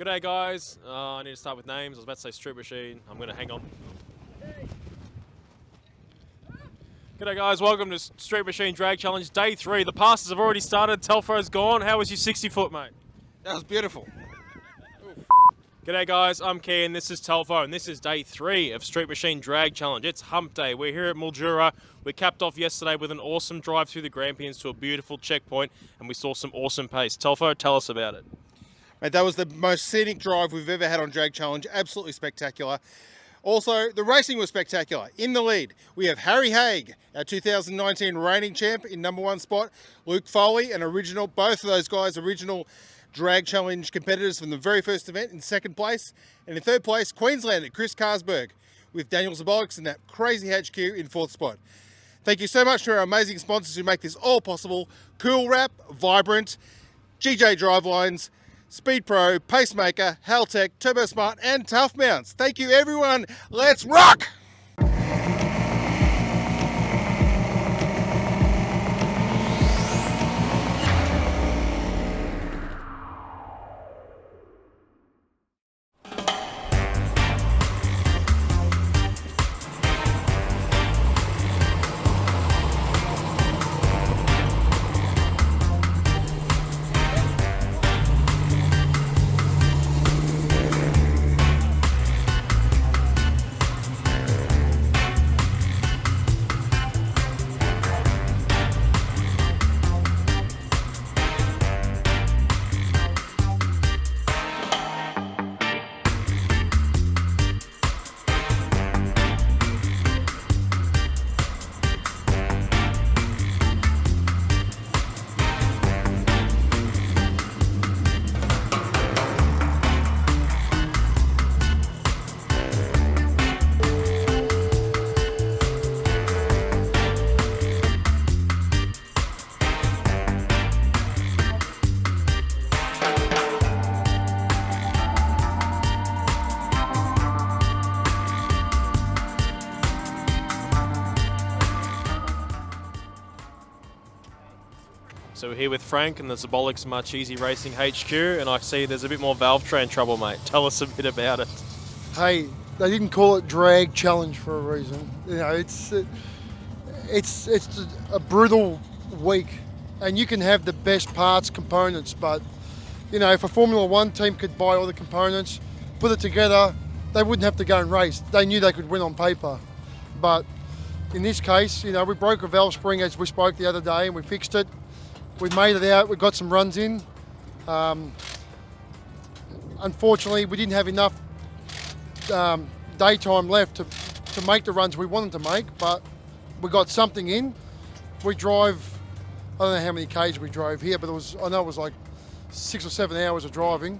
G'day guys, I need to start with names. I was about to say Street Machine. I'm going to hang on. G'day guys, welcome to Street Machine Drag Challenge Day 3. The passes have already started, Telfo's gone. How was your 60 foot, mate? That was beautiful. G'day guys, I'm Kean, this is Telfo, and this is Day 3 of Street Machine Drag Challenge. It's hump day. We're here at Mildura. We capped off yesterday with an awesome drive through the Grampians to a beautiful checkpoint, and we saw some awesome pace. Telfo, tell us about it. Mate, that was the most scenic drive we've ever had on Drag Challenge. Absolutely spectacular. Also, the racing was spectacular. In the lead, we have Harry Haig, our 2019 reigning champ in #1 spot. Luke Foley, both of those guys, original Drag Challenge competitors from the very first event, in second place. And in third place, Queenslander Chris Kaarsberg, with Daniel Zabolics in that crazy HQ in fourth spot. Thank you so much to our amazing sponsors who make this all possible. Cool Wrap, Vibrant, GJ Drivelines, Speed Pro, Pacemaker, Haltech, Turbo Smart, and Tough Mounts. Thank you, everyone. Let's rock! So we're here with Frank and the Zabolics Marchese Racing HQ, and I see there's a bit more valve train trouble, mate. Tell us a bit about it. Hey, they didn't call it Drag Challenge for a reason. You know, it's a brutal week, and you can have the best parts, components, but you know, if a Formula One team could buy all the components, put it together, they wouldn't have to go and race. They knew they could win on paper, but in this case, you know, we broke a valve spring as we spoke the other day, and we fixed it. We made it out, we got some runs in. Unfortunately, we didn't have enough daytime left to make the runs we wanted to make, but we got something in. We drive, I don't know how many Ks we drove here, but I know it was like 6 or 7 hours of driving.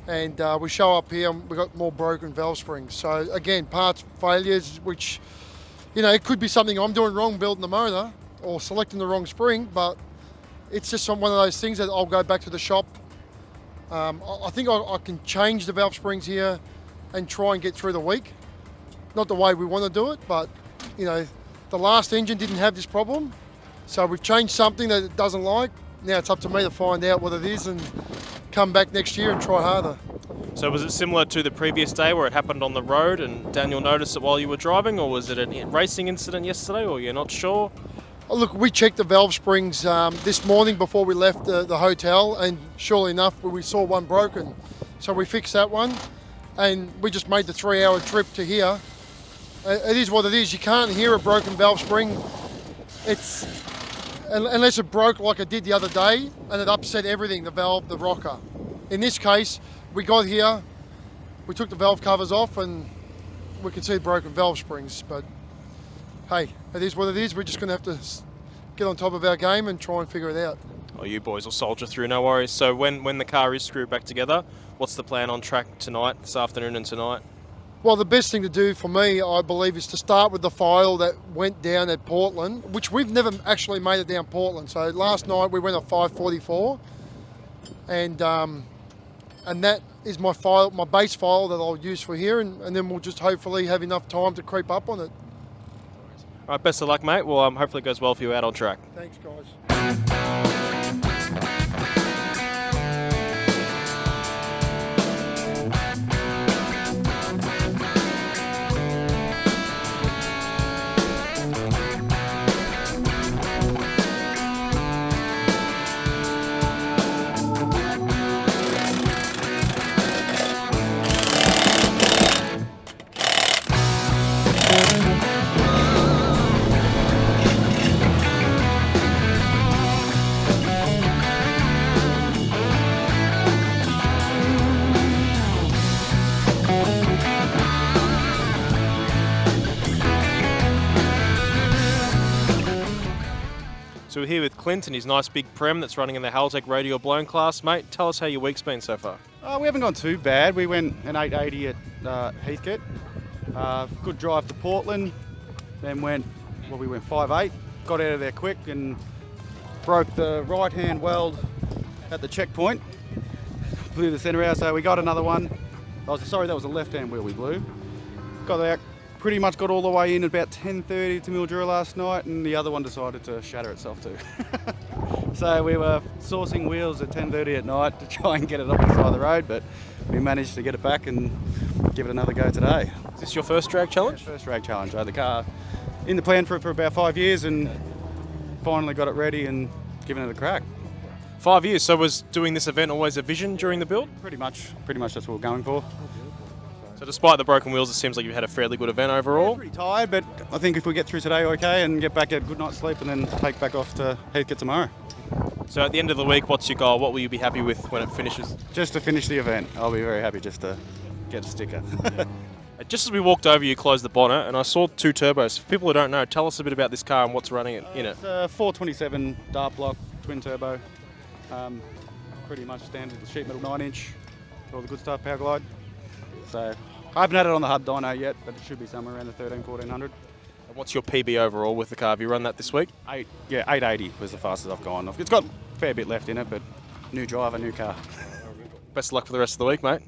And we show up here and we got more broken valve springs. So again, parts failures, which, you know, it could be something I'm doing wrong building the motor or selecting the wrong spring, but it's just one of those things that I'll go back to the shop. I think I can change the valve springs here and try and get through the week. Not the way we want to do it, but you know, the last engine didn't have this problem. So we've changed something that it doesn't like. Now it's up to me to find out what it is and come back next year and try harder. So was it similar to the previous day where it happened on the road and Daniel noticed it while you were driving, or was it a racing incident yesterday, or you're not sure? Oh, look, we checked the valve springs this morning before we left the hotel, and surely enough, we saw one broken. So we fixed that one, and we just made the 3-hour trip to here. It is what it is. You can't hear a broken valve spring. It's unless it broke like it did the other day, and it upset everything, the valve, the rocker. In this case, we got here, we took the valve covers off, and we could see broken valve springs, but hey, it is what it is. We're just going to have to get on top of our game and try and figure it out. Oh, you boys will soldier through, no worries. So when the car is screwed back together, what's the plan on track tonight, this afternoon and tonight? Well, the best thing to do for me, I believe, is to start with the file that went down at Portland, which we've never actually made it down Portland. So last night we went at 5:44, and that is my file, my base file that I'll use for here, and then we'll just hopefully have enough time to creep up on it. All right, best of luck, mate. Well, hopefully it goes well for you out on track. Thanks, guys. So we're here with Clint and his nice big Prem that's running in the Haltech Radial Blown class. Mate, tell us how your week's been so far. We haven't gone too bad. We went an 880 at Heathcote. Good drive to Portland. Then we went 5.8. Got out of there quick and broke the right-hand weld at the checkpoint. Blew the centre out, so we got another one. Sorry, that was a left-hand wheel we blew. Got out, pretty much got all the way in at about 10:30 to Mildura last night, and the other one decided to shatter itself too. So we were sourcing wheels at 10:30 at night to try and get it up the side of the road, but we managed to get it back and give it another go today. Is this your first drag challenge? First drag challenge. I had the car in the plan for about 5 years and finally got it ready and given it a crack. 5 years, so was doing this event always a vision during the build? Pretty much that's what we're going for. So despite the broken wheels, it seems like you've had a fairly good event overall. Pretty tired, but I think if we get through today okay and get back a good night's sleep and then take back off to Heathcote tomorrow. So at the end of the week, what's your goal? What will you be happy with when it finishes? Just to finish the event. I'll be very happy just to get a sticker. Just as we walked over, you closed the bonnet and I saw 2 turbos. For people who don't know, tell us a bit about this car and what's running in it. It's a 427 dart block, twin turbo. Pretty much standard sheet metal 9-inch, all the good stuff, power glide. So I haven't had it on the hub dyno yet, but it should be somewhere around the 1300-1400. And what's your PB overall with the car? Have you run that this week? 880 was the fastest I've gone. It's got a fair bit left in it, but new driver, new car. Best of luck for the rest of the week, mate.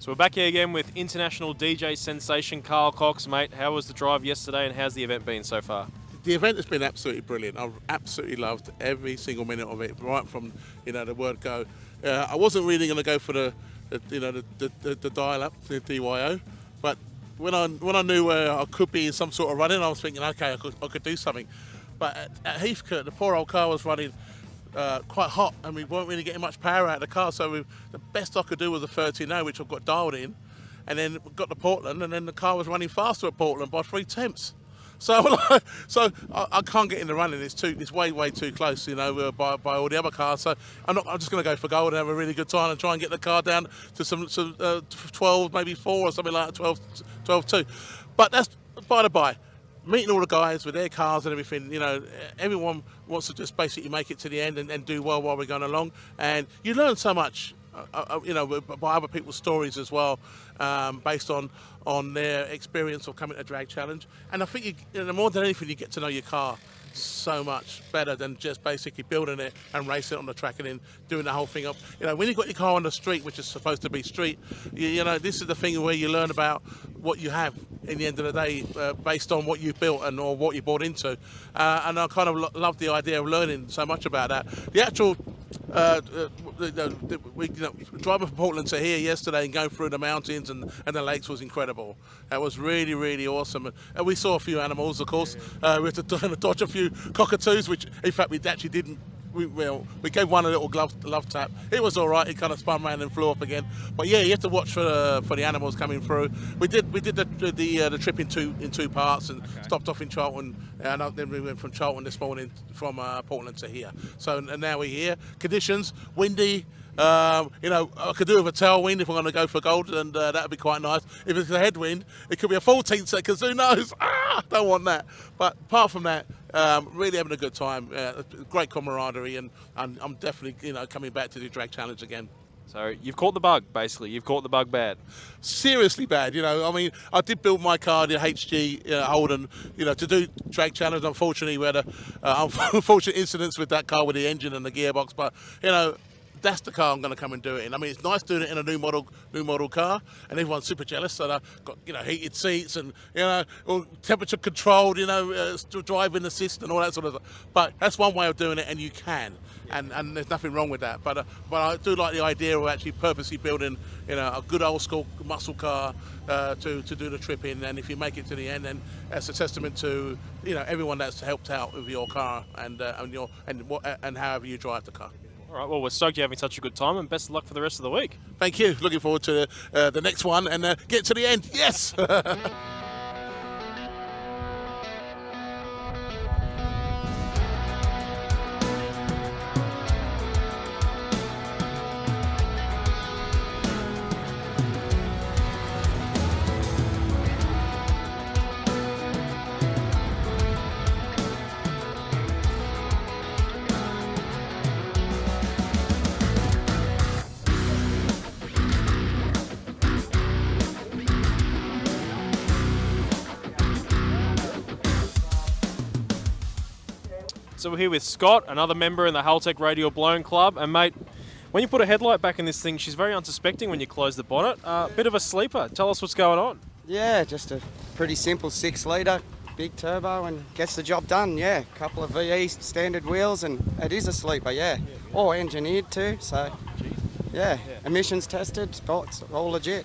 So we're back here again with international DJ sensation Carl Cox. Mate, how was the drive yesterday and how's the event been so far? The event has been absolutely brilliant. I've absolutely loved every single minute of it, right from the word go. I wasn't really going to go for the dial up, the DYO, but when I knew where I could be in some sort of running, I was thinking, okay, I could do something. But at Heathcote, the poor old car was running quite hot, and we weren't really getting much power out of the car. So the best I could do was a 13.0, which I've got dialed in, and then got to Portland, and then the car was running faster at Portland by 3/10. So I can't get in the running. It's way too close, by all the other cars. So I'm just going to go for gold and have a really good time and try and get the car down to some 12, maybe 4 or something like that, 12.2. But that's by the by. Meeting all the guys with their cars and everything, everyone wants to just basically make it to the end and do well while we're going along. And you learn so much, by other people's stories as well, based on their experience of coming to Drag Challenge. And I think more than anything, you get to know your car so much better than just basically building it and racing it on the track and then doing the whole thing up. When you've got your car on the street, which is supposed to be street, this is the thing where you learn about what you have in the end of the day, based on what you've built or what you bought into. And I kind of love the idea of learning so much about that. The actual driving from Portland to here yesterday and going through the mountains and the lakes was incredible. That was really, really awesome. And we saw a few animals, of course. We had to dodge a few cockatoos, which in fact we actually didn't. We gave one a little glove tap. It was all right. It kind of spun around and flew up again. But yeah, you have to watch for the animals coming through. We did the trip in two parts and stopped off in Charlton, and then we went from Charlton this morning from Portland to here. So and now we're here. Conditions windy. I could do with a tailwind if I'm going to go for gold, and that would be quite nice. If it's a headwind, it could be a 14 seconds. Who knows? Don't want that. But apart from that, really having a good time. Great camaraderie, and I'm definitely coming back to the drag challenge again. So you've caught the bug, basically. You've caught the bug bad. Seriously bad, you know. I mean, I did build my car, the HG Holden, you know, to do drag challenge. Unfortunately, we had a unfortunate incidents with that car with the engine and the gearbox. But you know, that's the car I'm going to come and do it in. I mean, it's nice doing it in a new model car, and everyone's super jealous that I've got, you know, heated seats and, you know, all temperature controlled, you know, driving assist and all that sort of stuff. But that's one way of doing it, and you can, and there's nothing wrong with that. But I do like the idea of actually purposely building, you know, a good old school muscle car to do the trip in. And if you make it to the end, then that's a testament to, you know, everyone that's helped out with your car and however you drive the car. All right, well, we're stoked you're having such a good time, and best of luck for the rest of the week. Thank you. Looking forward to the next one and get to the end. Yes! So we're here with Scott, another member in the Haltech Radial Blown Club. And mate, when you put a headlight back in this thing, she's very unsuspecting when you close the bonnet. Bit of a sleeper. Tell us what's going on. Yeah, just a pretty simple 6-litre, big turbo, and gets the job done. Yeah, couple of VE standard wheels, and it is a sleeper. Yeah, all engineered too. So yeah, emissions tested. It's all legit.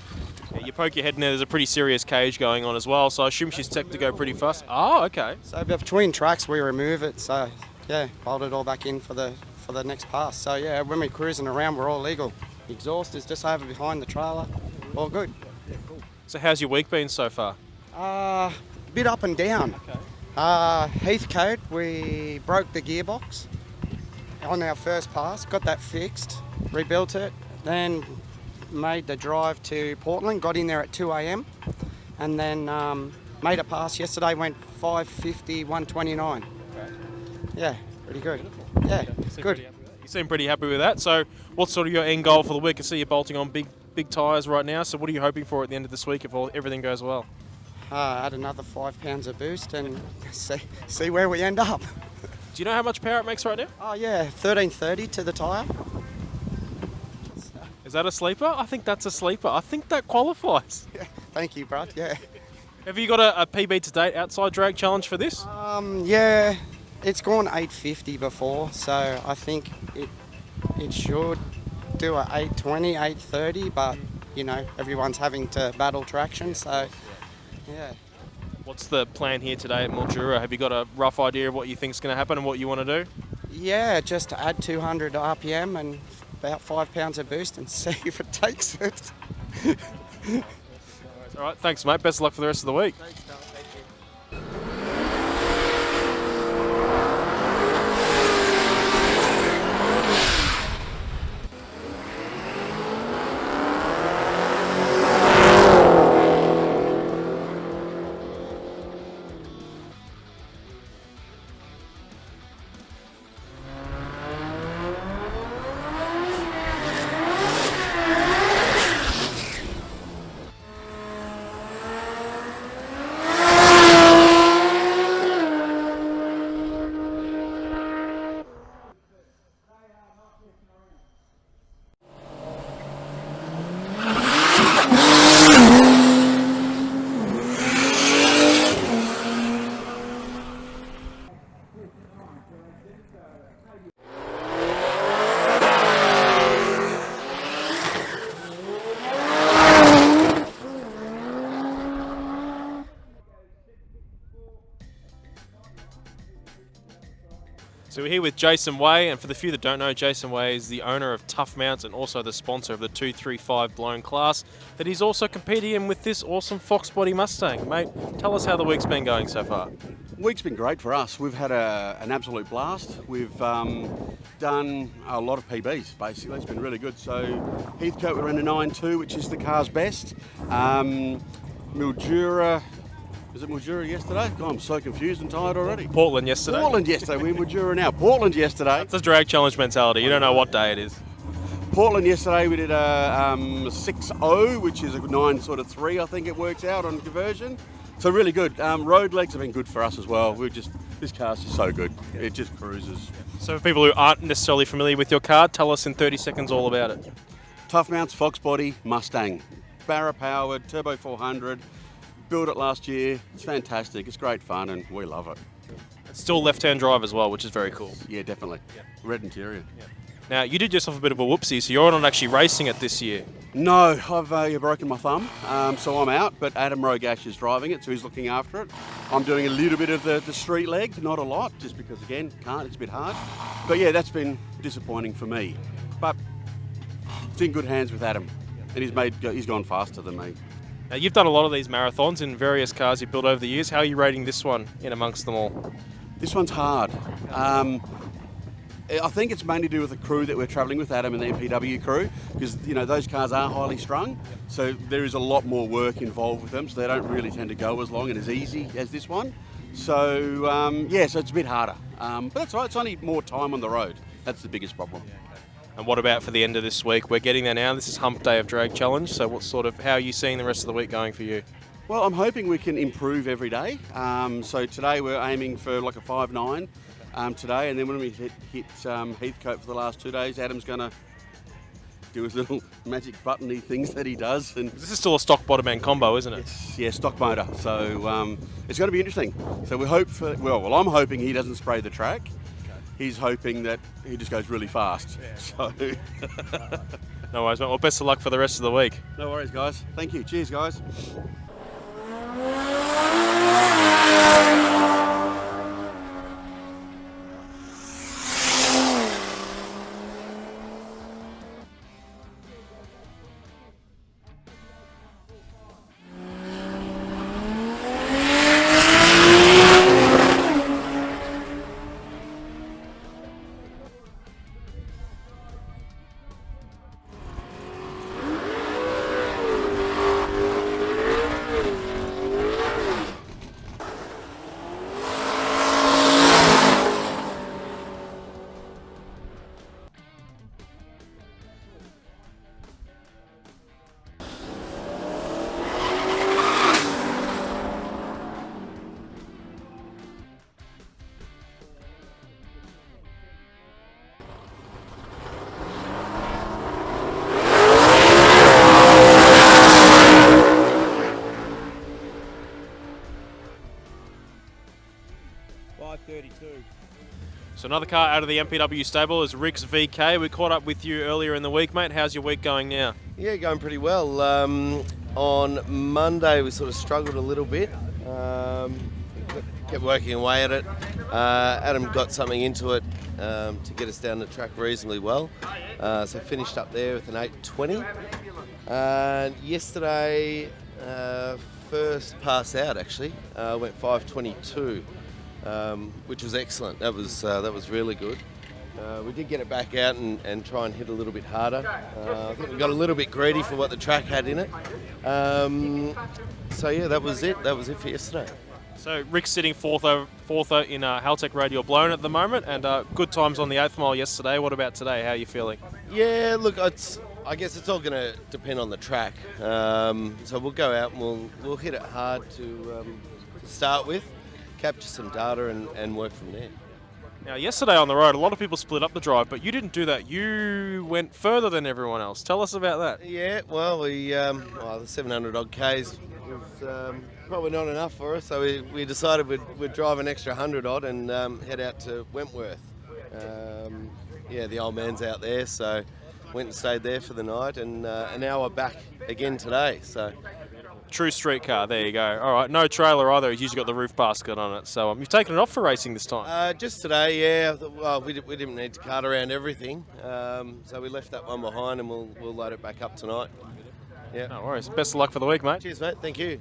Yeah, you poke your head in there. There's a pretty serious cage going on as well. So I assume she's tech to go pretty fast. Oh, okay. So between tracks we remove it. So yeah, bolt it all back in for the next pass. So yeah, when we're cruising around, we're all legal. Exhaust is just over behind the trailer. All good. So how's your week been so far? Bit up and down. Okay. Heathcote, we broke the gearbox on our first pass, got that fixed, rebuilt it, then made the drive to Portland, got in there at 2 a.m. and then made a pass yesterday, went 550, 129. Okay. Yeah, pretty good. Yeah, good. You seem pretty happy with that. So what's sort of your end goal for the week? I see you're bolting on big tyres right now. So what are you hoping for at the end of this week if everything goes well? Add another 5 pounds of boost and see where we end up. Do you know how much power it makes right now? Oh yeah, 1330 to the tyre. Is that a sleeper? I think that's a sleeper. I think that qualifies. Yeah, thank you, Brad. Yeah. Have you got a PB to date outside drag challenge for this? Yeah, it's gone 850 before, so I think it should do a 820, 830, but you know, everyone's having to battle traction, so yeah. What's the plan here today at Mildura? Have you got a rough idea of what you think's going to happen and what you want to do? Yeah, just to add 200 RPM and about 5 pounds of boost and see if it takes it. All right, thanks, mate. Best of luck for the rest of the week. Thanks, Carl. Thank you. So we're here with Jason Way, and for the few that don't know, Jason Way is the owner of Tough Mounts and also the sponsor of the 235 Blown class, that he's also competing in with this awesome Fox Body Mustang. Mate, tell us how the week's been going so far. Week's been great for us. We've had an absolute blast. We've done a lot of PBs, basically. It's been really good. So Heathcote, we ran a 9.2, which is the car's best. Mildura, was it Mildura yesterday? God, I'm so confused and tired already. Portland yesterday. Portland yesterday. We're in Mildura now. Portland yesterday. It's a drag challenge mentality. You don't know what day it is. Portland yesterday we did a 6.0, which is a 9.3, I think it works out on conversion. So really good. Road legs have been good for us as well. This car's just so good. It just cruises. So for people who aren't necessarily familiar with your car, tell us in 30 seconds all about it. Tough mounts, Fox body, Mustang. Barra powered, turbo 400. Built it last year. It's fantastic. It's great fun and we love it. It's still left-hand drive as well, which is very cool. Yeah, definitely. Red interior. Now, you did yourself a bit of a whoopsie, so you're not actually racing it this year. No, I've broken my thumb, so I'm out, but Adam Rogash is driving it, so he's looking after it. I'm doing a little bit of the street leg, not a lot, just because, again, it's a bit hard. But yeah, that's been disappointing for me. But it's in good hands with Adam, and he's gone faster than me. Now, you've done a lot of these marathons in various cars you've built over the years. How are you rating this one in amongst them all? This one's hard. I think it's mainly to do with the crew that we're travelling with, Adam and the MPW crew, because those cars are highly strung, so there is a lot more work involved with them, so they don't really tend to go as long and as easy as this one. So so it's a bit harder, but that's all right. It's only more time on the road. That's the biggest problem. And what about for the end of this week? We're getting there now. This is Hump Day of Drag Challenge. So how are you seeing the rest of the week going for you? Well, I'm hoping we can improve every day. So today we're aiming for like a 5.9. Today, and then when we hit Heathcote for the last 2 days, Adam's going to do his little magic buttony things that he does. And this is still a stock bottom end combo, isn't it? Yeah, stock motor. So it's going to be interesting. So we hope I'm hoping he doesn't spray the track. He's hoping that he just goes really fast. Yeah. So no worries, mate. Well, best of luck for the rest of the week. No worries, guys. Thank you. Cheers, guys. So another car out of the MPW stable is Rick's VK. We caught up with you earlier in the week, mate. How's your week going now? Yeah, going pretty well. On Monday we sort of struggled a little bit. Kept working away at it. Adam got something into it to get us down the track reasonably well. So finished up there with an 8.20. Yesterday, first pass out actually, went 5.22. Which was excellent. That was really good. We did get it back out and try and hit a little bit harder. I think we got a little bit greedy for what the track had in it. So yeah, that was it. That was it for yesterday. So Rick's sitting fourth in Haltech Radio Blown at the moment, and good times on the 8th mile yesterday. What about today? How are you feeling? Yeah, look, I guess it's all going to depend on the track. So we'll go out and we'll hit it hard to start with. Capture some data and work from there. Now, yesterday on the road, a lot of people split up the drive, but you didn't do that. You went further than everyone else. Tell us about that. Yeah, well, the 700 odd Ks was probably not enough for us, so we decided we'd drive an extra 100 odd and head out to Wentworth. The old man's out there, so went and stayed there for the night, and now we're back again today. So. True street car, there you go. All right, no trailer either. It's usually got the roof basket on it. So you've taken it off for racing this time? Just today, yeah. Well, we didn't need to cart around everything, so we left that one behind, and we'll load it back up tonight. Yeah. No worries. Best of luck for the week, mate. Cheers, mate. Thank you.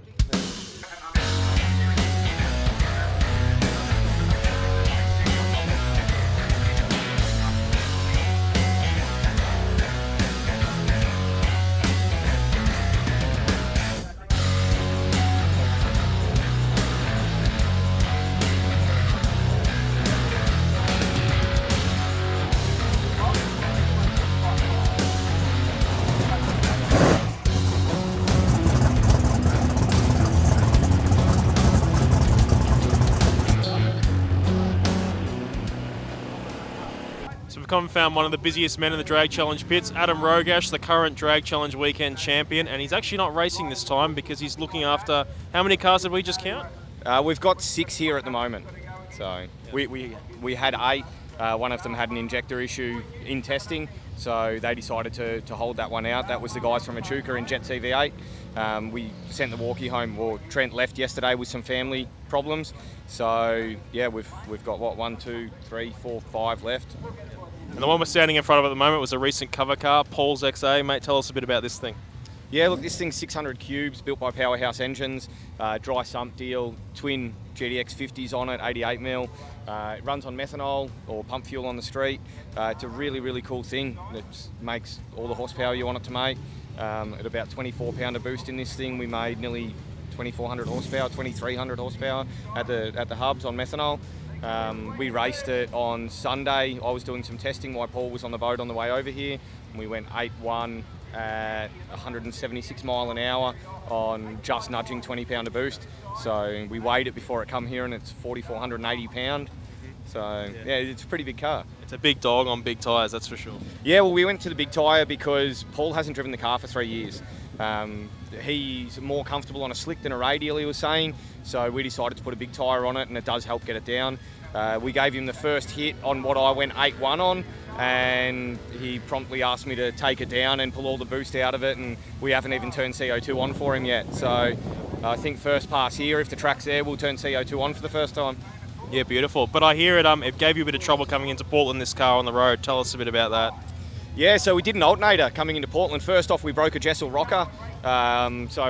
Starcom found one of the busiest men in the Drag Challenge pits, Adam Rogash, the current Drag Challenge weekend champion, and he's actually not racing this time because he's looking after, how many cars did we just count? We've got 6 here at the moment. So we had 8. One of them had an injector issue in testing, so they decided to hold that one out. That was the guys from Echuca in Jet CV8. We sent the walkie home. Well, Trent left yesterday with some family problems. So yeah, we've got what, 1, 2, 3, 4, 5 left. And the one we're standing in front of at the moment was a recent cover car, Paul's XA. Mate, tell us a bit about this thing. Yeah, look, this thing's 600 cubes, built by Powerhouse Engines, dry sump deal, twin GDX 50s on it, 88mm. It runs on methanol or pump fuel on the street. It's a really, really cool thing. It makes all the horsepower you want it to make. At about 24 pounder boost in this thing, we made nearly 2,400 horsepower, 2,300 horsepower at the hubs on methanol. We raced it on Sunday. I was doing some testing while Paul was on the boat on the way over here, and we went 8-1 at 176 mile an hour on just nudging 20 pounder boost. So we weighed it before it come here, and it's 4,480 pound. So yeah, it's a pretty big car. It's a big dog on big tyres, that's for sure. Yeah, well, we went to the big tyre because Paul hasn't driven the car for 3 years. He's more comfortable on a slick than a radial, he was saying. So we decided to put a big tyre on it, and it does help get it down. We gave him the first hit on what I went 8-1 on, and he promptly asked me to take it down and pull all the boost out of it, and we haven't even turned CO2 on for him yet. So I think first pass here, if the track's there, we'll turn CO2 on for the first time. Yeah, beautiful. But I hear it gave you a bit of trouble coming into Portland, this car on the road. Tell us a bit about that. Yeah, so we did an alternator coming into Portland. First off, we broke a Jessel rocker. So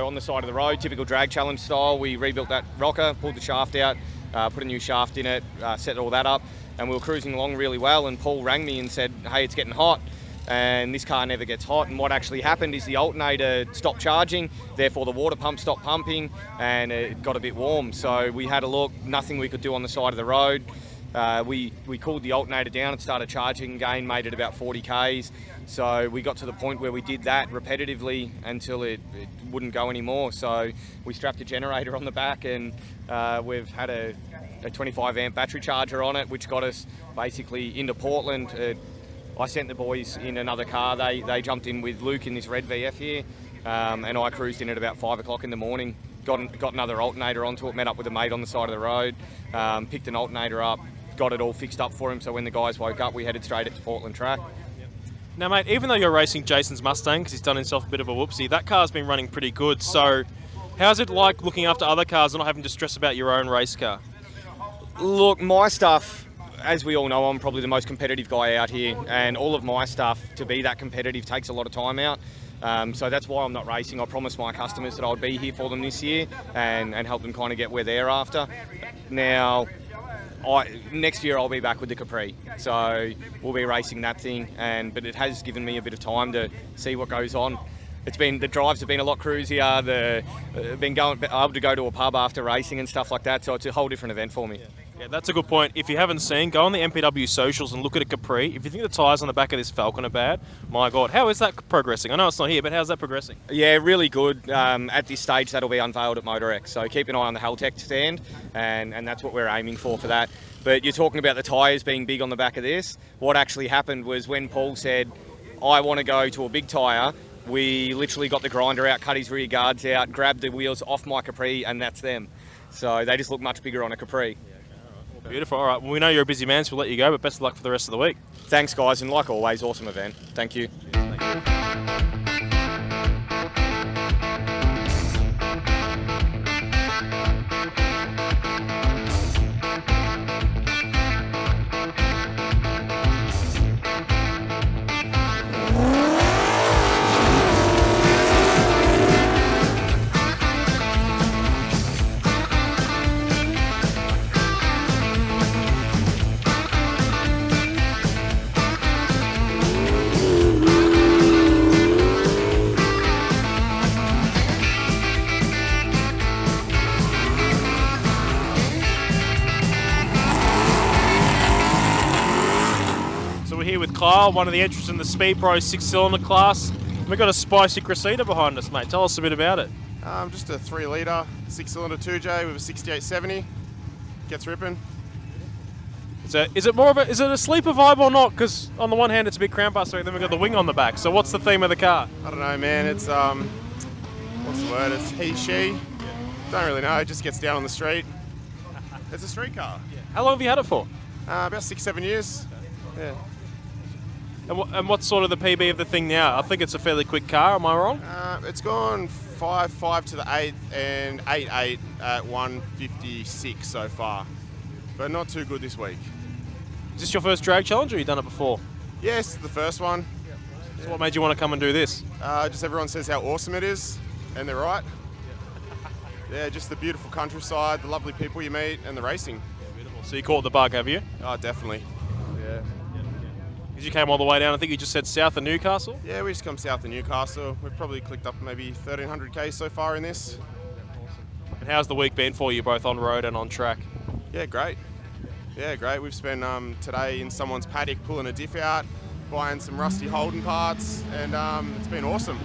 on the side of the road, typical drag challenge style, we rebuilt that rocker, pulled the shaft out, put a new shaft in it, set all that up, and we were cruising along really well, and Paul rang me and said, hey, it's getting hot, and this car never gets hot. And what actually happened is the alternator stopped charging, therefore the water pump stopped pumping, and it got a bit warm. So we had a look, nothing we could do on the side of the road. We cooled the alternator down and started charging again, made it about 40 Ks. So we got to the point where we did that repetitively until it wouldn't go anymore. So we strapped a generator on the back, and we've had a 25 amp battery charger on it, which got us basically into Portland. I sent the boys in another car. They jumped in with Luke in this red VF here, and I cruised in at about 5 o'clock in the morning. Got another alternator onto it, met up with a mate on the side of the road, picked an alternator up, got it all fixed up for him, so when the guys woke up, we headed straight to Portland track. Now, mate, even though you're racing Jason's Mustang, because he's done himself a bit of a whoopsie, that car's been running pretty good. So how's it like looking after other cars and not having to stress about your own race car? Look, my stuff, as we all know, I'm probably the most competitive guy out here, and all of my stuff, to be that competitive, takes a lot of time out. So that's why I'm not racing. I promised my customers that I'd be here for them this year and help them kind of get where they're after. Now, next year I'll be back with the Capri, so we'll be racing that thing. But it has given me a bit of time to see what goes on. The drives have been a lot cruisier. Been able to go to a pub after racing and stuff like that. So it's a whole different event for me. Yeah, that's a good point. If you haven't seen, go on the MPW socials and look at a Capri. If you think the tyres on the back of this Falcon are bad, my God, how is that progressing? I know it's not here, but how's that progressing? Yeah, really good. At this stage, that'll be unveiled at MotorX. So keep an eye on the Haltech stand, and that's what we're aiming for that. But you're talking about the tyres being big on the back of this. What actually happened was when Paul said, I want to go to a big tyre, we literally got the grinder out, cut his rear guards out, grabbed the wheels off my Capri, and that's them. So they just look much bigger on a Capri. Beautiful. All right. Well, we know you're a busy man, so we'll let you go, but best of luck for the rest of the week. Thanks, guys, and like always, awesome event. Thank you. Thank you. With Kyle, one of the entrants in the Speed Pro 6-cylinder class. We've got a spicy Cressida behind us, mate. Tell us a bit about it. Just a 3-litre 6-cylinder 2J with a 6870. Gets ripping. Is it a sleeper vibe or not? Because on the one hand it's a big crown bar, so then we've got the wing on the back. So what's the theme of the car? I don't know, man. It's what's the word? It's he, she. Don't really know. It just gets down on the street. It's a street car. How long have you had it for? About 6-7 years. Yeah. And what's sort of the PB of the thing now? I think it's a fairly quick car, am I wrong? It's gone 5.5 to the 8th and 8.8 at 156 so far. But not too good this week. Is this your first drag challenge or have you done it before? Yes, the first one. So what made you want to come and do this? Just everyone says how awesome it is, and they're right. Yeah, just the beautiful countryside, the lovely people you meet, and the racing. So you caught the bug, have you? Oh, definitely. Yeah. Because you came all the way down, I think you just said south of Newcastle? Yeah, we just come south of Newcastle. We've probably clicked up maybe 1,300 k's so far in this. And how's the week been for you, both on road and on track? Yeah, great. Yeah, great. We've spent today in someone's paddock pulling a diff out, buying some rusty Holden parts, and it's been awesome.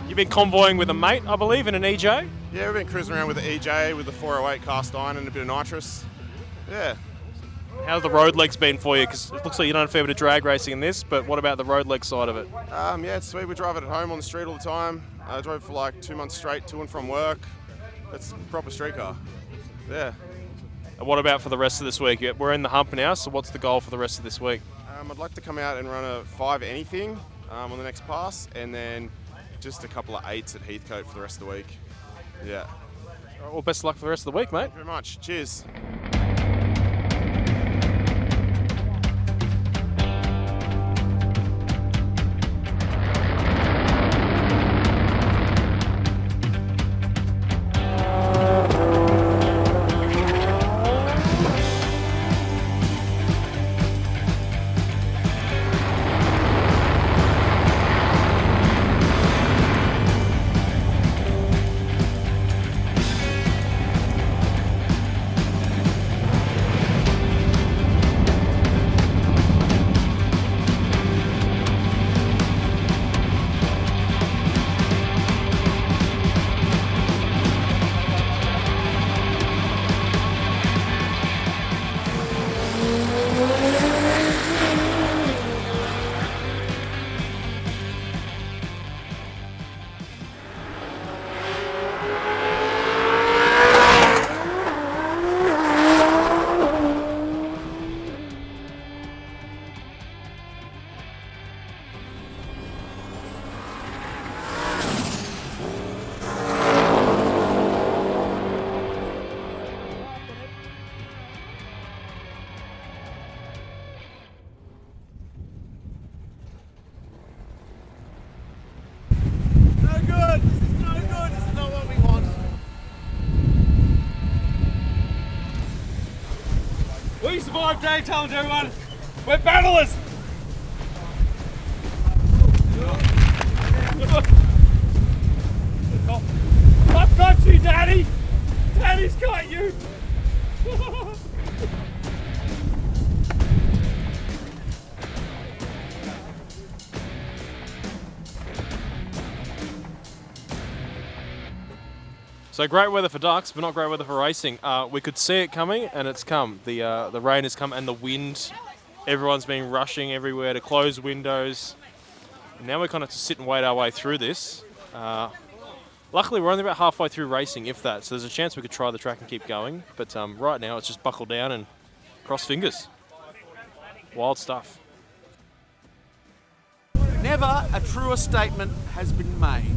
You've been convoying with a mate, I believe, in an EJ? Yeah, we've been cruising around with the EJ, with the 408 cast iron and a bit of nitrous. Yeah. How's the road legs been for you? Because it looks like you don't have a fair bit of drag racing in this, but what about the road leg side of it? Yeah, it's sweet. We drive it at home on the street all the time. I drove for like 2 months straight to and from work. It's a proper street car. Yeah. And what about for the rest of this week? We're in the hump now, so what's the goal for the rest of this week? I'd like to come out and run a 5 anything on the next pass, and then just a couple of 8s at Heathcote for the rest of the week. Yeah. All right, well, best of luck for the rest of the week, mate. Thank you very much. Cheers. We survived day challenge, everyone. We're battlers. I've got you, Daddy. Daddy's got you. So great weather for ducks, but not great weather for racing. We could see it coming, and it's come. The rain has come, and the wind. Everyone's been rushing everywhere to close windows. And now we're kind of to sit and wait our way through this. Luckily, we're only about halfway through racing, if that. So there's a chance we could try the track and keep going. But right now, it's just buckle down and cross fingers. Wild stuff. Never a truer statement has been made.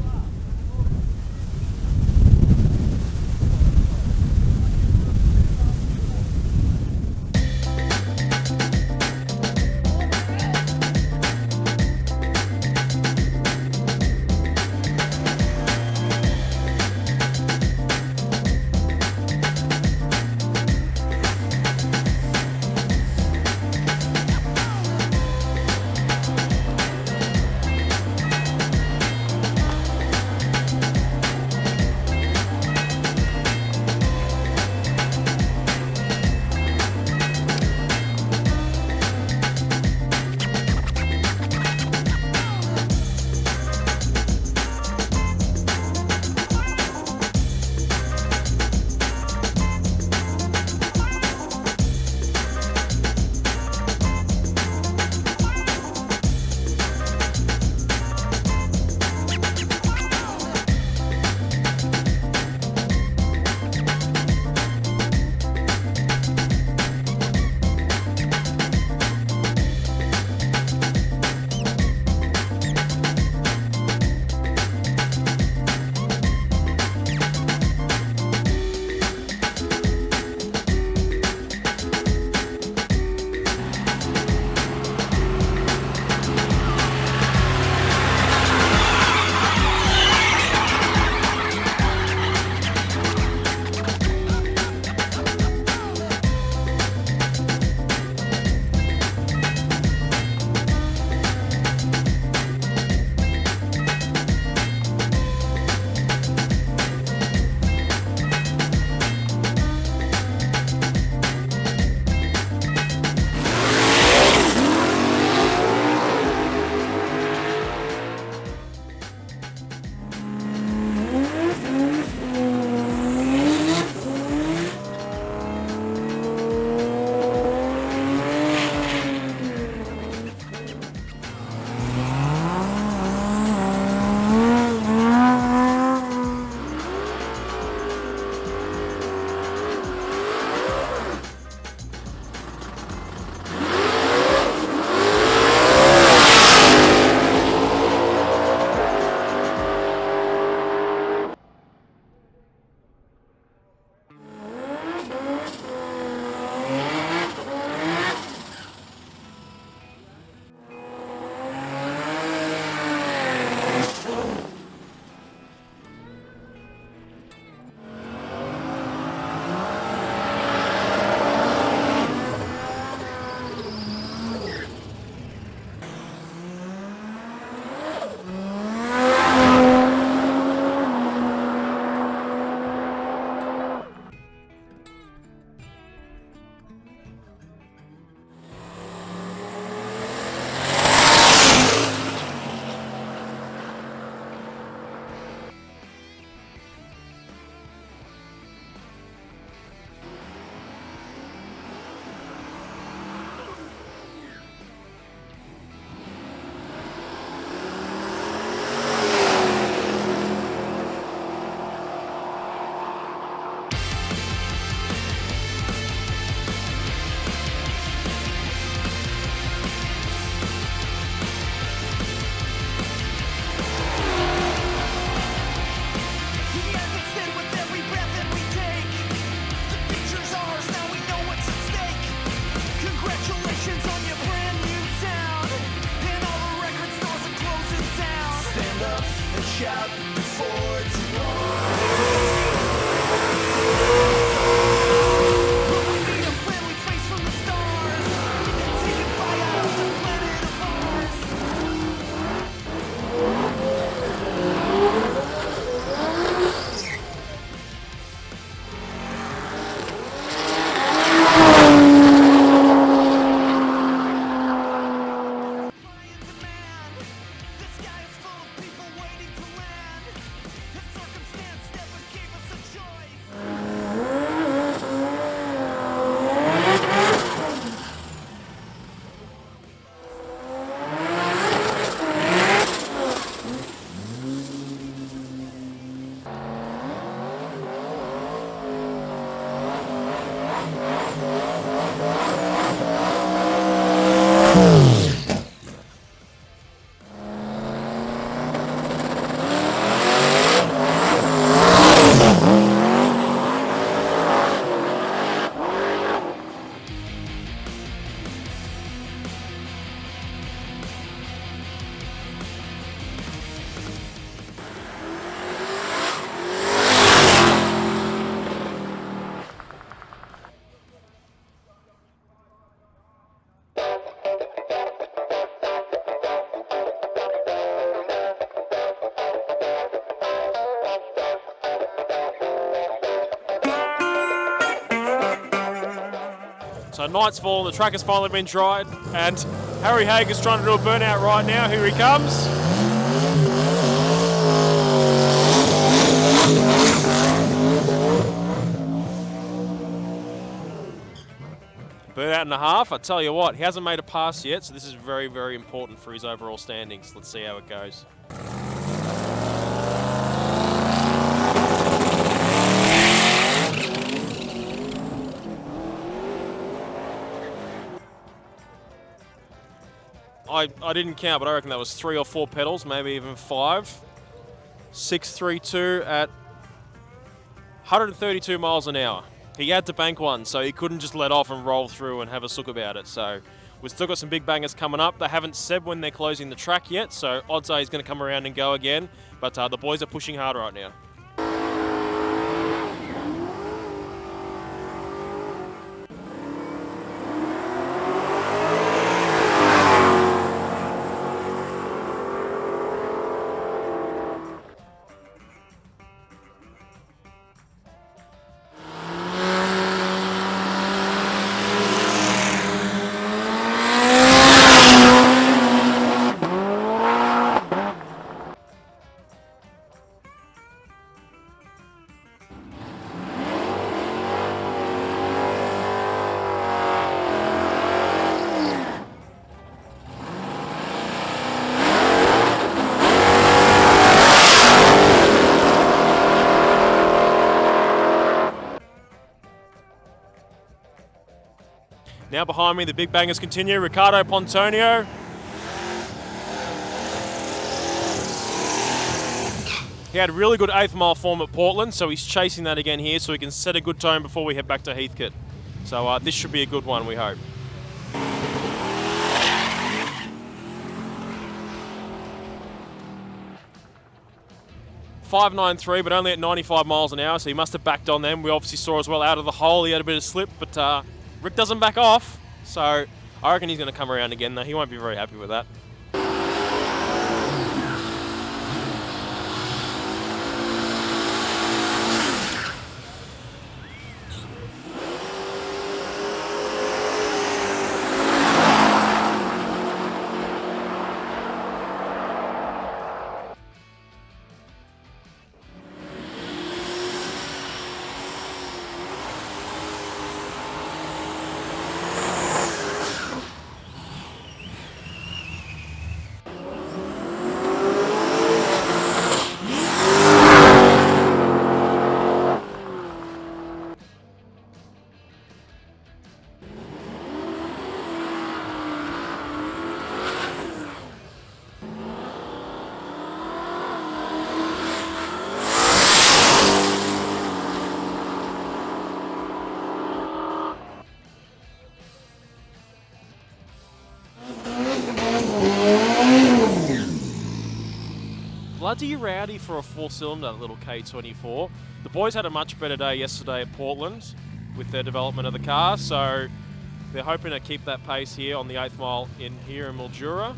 So night's fallen, the track has finally been tried, and Harry Haig is trying to do a burnout right now. Here he comes. Burnout and a half. I tell you what, he hasn't made a pass yet, so this is very, very important for his overall standings. Let's see how it goes. I didn't count, but I reckon that was 3 or 4 pedals, maybe even 5. 632 at 132 miles an hour. He had to bank one, so he couldn't just let off and roll through and have a sook about it. So we've still got some big bangers coming up. They haven't said when they're closing the track yet, so odds are he's going to come around and go again. But the boys are pushing hard right now. Now behind me, the big bangers continue. Ricardo Pontonio. He had really good 8th mile form at Portland, so he's chasing that again here so he can set a good tone before we head back to Heathcote. So this should be a good one, we hope. .593, but only at 95 miles an hour, so he must have backed on them. We obviously saw as well out of the hole, he had a bit of slip, but Rick doesn't back off, so I reckon he's going to come around again, though. He won't be very happy with that. Bloody rowdy for a 4-cylinder little K24. The boys had a much better day yesterday at Portland with their development of the car, so they're hoping to keep that pace here on the 8th mile in Mildura.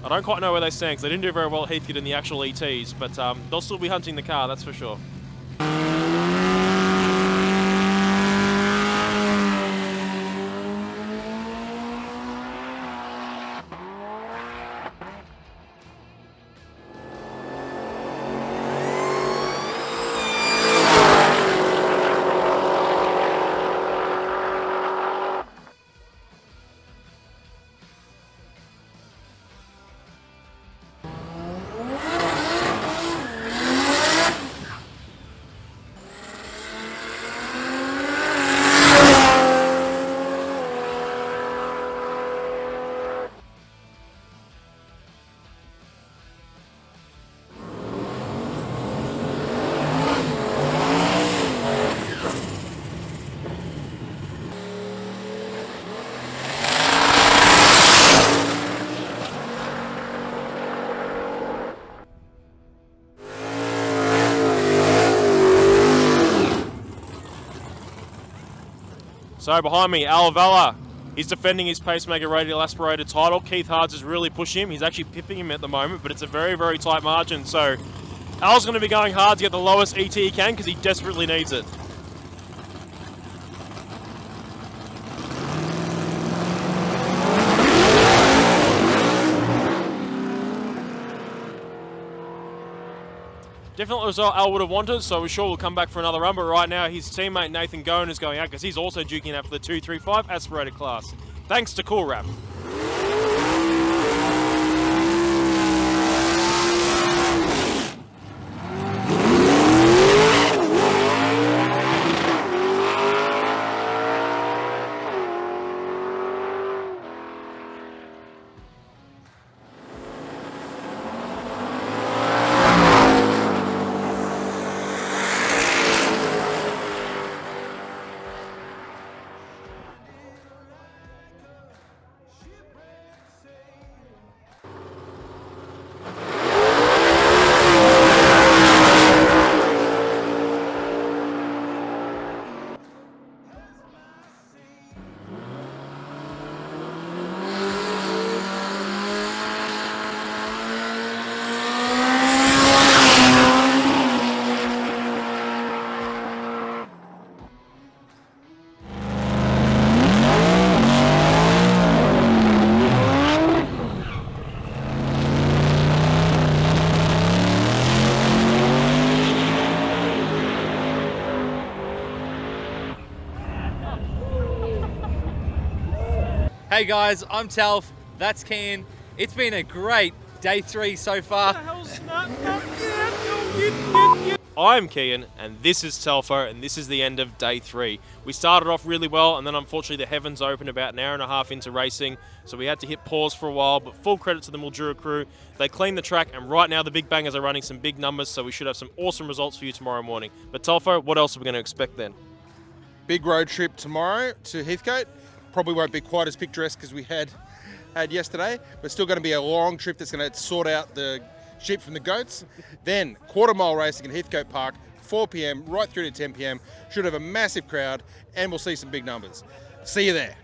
I don't quite know where they stand because they didn't do very well at Heathcote in the actual ETs, but they'll still be hunting the car, that's for sure. So behind me, Al Vella, he's defending his pacemaker radial aspirator title. Keith Hards is really pushing him. He's actually pipping him at the moment, but it's a very, very tight margin. So Al's going to be going hard to get the lowest ET he can because he desperately needs it. Definitely was what Al would have wanted, so we're sure we'll come back for another run. But right now, his teammate Nathan Goen is going out because he's also duking out for the 235 aspirated class. Thanks to Cool Wrap. Hey guys, I'm Talf, that's Kian. It's been a great day 3 so far. I'm Kian, and this is Telfo, and this is the end of day 3. We started off really well, and then unfortunately the heavens opened about an hour and a half into racing, so we had to hit pause for a while, but full credit to the Mildura crew. They cleaned the track, and right now the big bangers are running some big numbers, so we should have some awesome results for you tomorrow morning. But Telfo, what else are we going to expect then? Big road trip tomorrow to Heathcote. Probably won't be quite as picturesque as we had yesterday, but still going to be a long trip that's going to sort out the sheep from the goats. Then quarter mile racing at Heathcote Park, 4 p.m. right through to 10 p.m. Should have a massive crowd, and we'll see some big numbers. See you there.